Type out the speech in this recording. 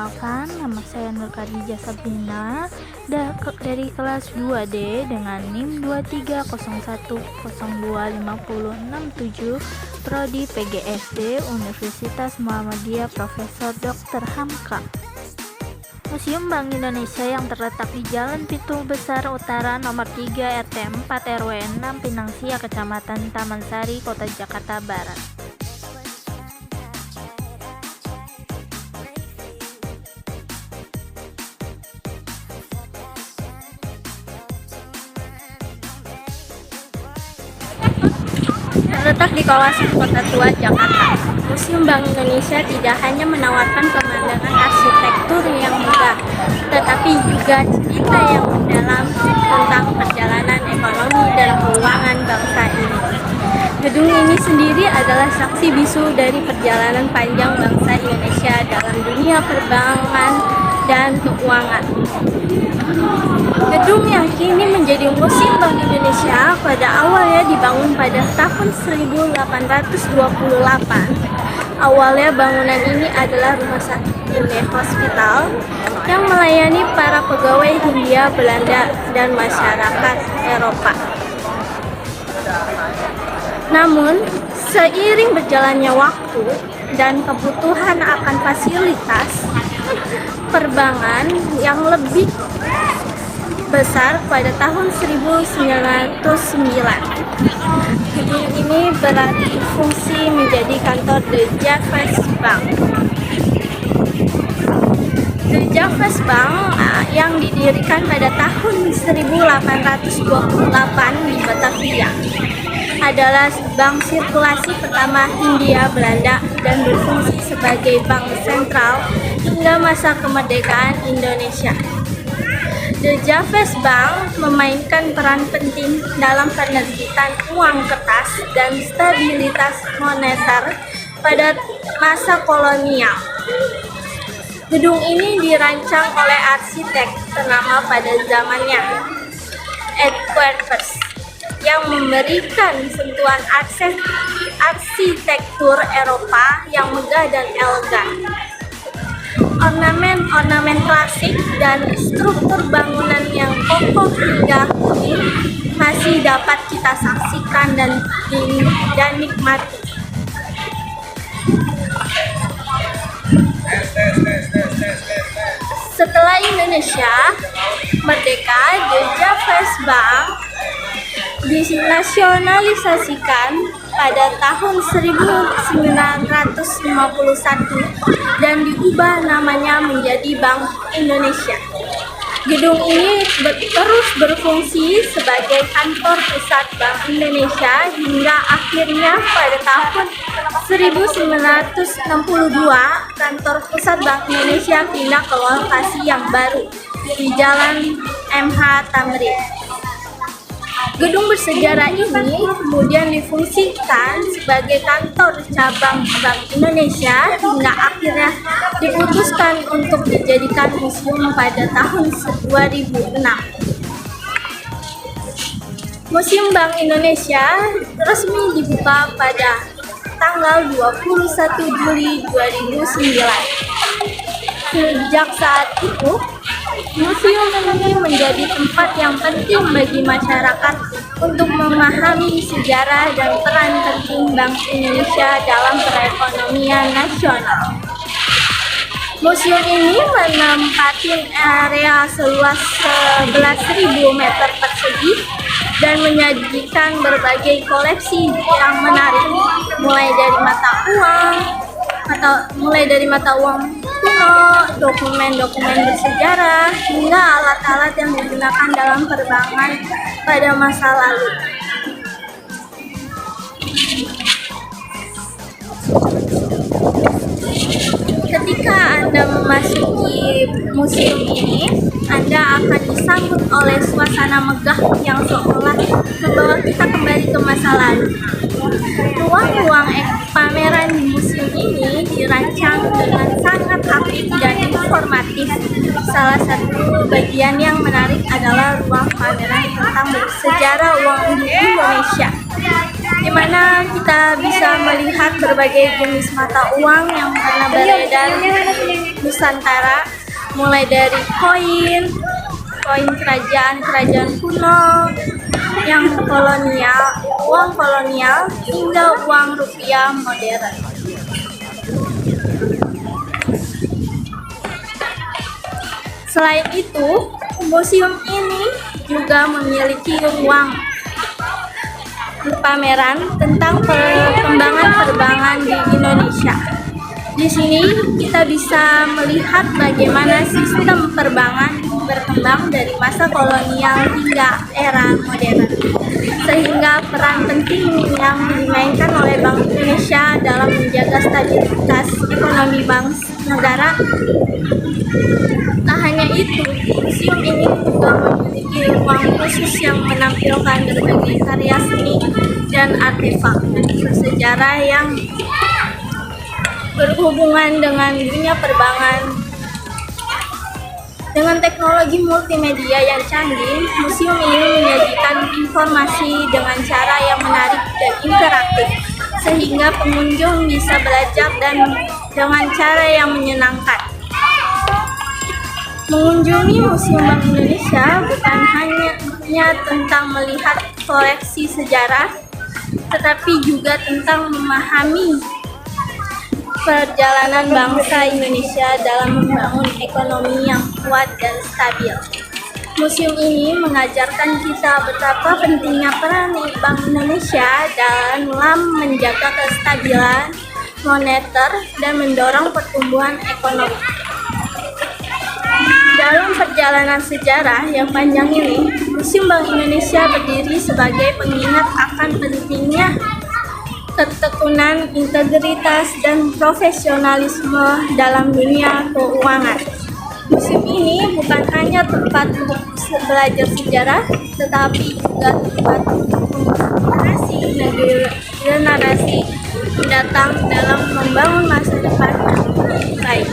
Perkenalkan, nama saya Nur Khadijah Sabrina dari kelas 2D dengan NIM 2301025067 Prodi PGSD Universitas Muhammadiyah Profesor Dr. Hamka. Museum Bank Indonesia yang terletak di Jalan Pitu Besar Utara nomor 3 RT 4 RW 6 Pinangsia, Kecamatan Taman Sari, Kota Jakarta Barat. Terletak di kawasan Kota Tua, Jakarta, Museum Bank Indonesia tidak hanya menawarkan pemandangan arsitektur yang megah, tetapi juga cerita yang mendalam tentang perjalanan ekonomi dan keuangan bangsa ini. Gedung ini sendiri adalah saksi bisu dari perjalanan panjang bangsa Indonesia dalam dunia perbankan dan keuangan. Gedung yang kini menjadi Museum Bank Indonesia pada awalnya dibangun pada tahun 1828. Awalnya bangunan ini adalah rumah sakit hospital yang melayani para pegawai Hindia Belanda dan masyarakat Eropa. Namun, seiring berjalannya waktu dan kebutuhan akan fasilitas perbankan yang lebih besar pada tahun 1909, gedung ini beralih fungsi menjadi kantor The Javers Bank. The Javers Bank yang didirikan pada tahun 1828 di Batavia adalah bank sirkulasi pertama Hindia Belanda dan berfungsi sebagai bank sentral hingga masa kemerdekaan Indonesia. The Javers Bank memainkan peran penting dalam penerbitan uang kertas dan stabilitas moneter pada masa kolonial. Gedung ini dirancang oleh arsitek ternama pada zamannya, Edward First, yang memberikan sentuhan arsitektur Eropa yang megah dan elegan. Ornamen klasik dan struktur bangunan yang kokoh hingga kini masih dapat kita saksikan dan nikmati. Setelah Indonesia merdeka, The Javers Bank dinasionalisasikan pada tahun 1951 dan diubah namanya menjadi Bank Indonesia. Gedung ini terus berfungsi sebagai kantor pusat Bank Indonesia hingga akhirnya pada tahun 1962 kantor pusat Bank Indonesia pindah ke lokasi yang baru di Jalan MH Tamrin. Gedung bersejarah ini kemudian difungsikan sebagai kantor cabang Bank Indonesia hingga akhirnya diputuskan untuk dijadikan museum pada tahun 2006. Museum Bank Indonesia resmi dibuka pada tanggal 21 Juli 2009. Sejak saat itu, museum ini menjadi tempat yang penting bagi masyarakat untuk memahami sejarah dan peran penting Bank Indonesia dalam perekonomian nasional. Museum ini menempati area seluas 11.000 meter persegi dan menyajikan berbagai koleksi yang menarik, mulai dari mata uang kuno, dokumen-dokumen bersejarah, hingga alat-alat yang digunakan dalam perbankan pada masa lalu. Ketika Anda memasuki museum ini, Anda akan disambut oleh suasana megah yang seolah membawa kita kembali ke masa lalu. Ruang-ruang pameran di museum ini dirancang dengan sangat aktif dan informatif. Salah satu bagian yang menarik adalah ruang pameran tentang sejarah uang Indonesia. di mana kita bisa melihat berbagai jenis mata uang yang pernah beredar di Nusantara, mulai dari koin kerajaan kuno, yang kolonial, uang kolonial, hingga uang rupiah modern. Selain itu, museum ini juga memiliki ruang pameran tentang perkembangan perbankan di Indonesia. Di sini kita bisa melihat bagaimana sistem perbankan berkembang dari masa kolonial hingga era modern, sehingga peran penting yang dimainkan oleh Bank Indonesia dalam menjaga stabilitas ekonomi bangsa negara. Tak hanya itu, museum ini juga memiliki ruang khusus yang menampilkan berbagai karya seni dan artefak bersejarah yang berhubungan dengan dunia perbankan. Dengan teknologi multimedia yang canggih, museum ini menyajikan informasi dengan cara yang menarik dan interaktif, sehingga pengunjung bisa belajar dan dengan cara yang menyenangkan. Mengunjungi Museum Bank Indonesia bukan hanya tentang melihat koleksi sejarah, tetapi juga tentang memahami perjalanan bangsa Indonesia dalam membangun ekonomi yang kuat dan stabil. Museum ini mengajarkan kita betapa pentingnya peran Bank Indonesia dalam menjaga kestabilan moneter dan mendorong pertumbuhan ekonomi. Dalam perjalanan sejarah yang panjang ini, Museum Bank Indonesia berdiri sebagai pengingat akan pentingnya ketekunan, integritas, dan profesionalisme dalam dunia keuangan. Museum ini bukan hanya tempat untuk belajar sejarah, tetapi juga tempat untuk generasi mendatang dalam membangun masa depan yang lebih baik.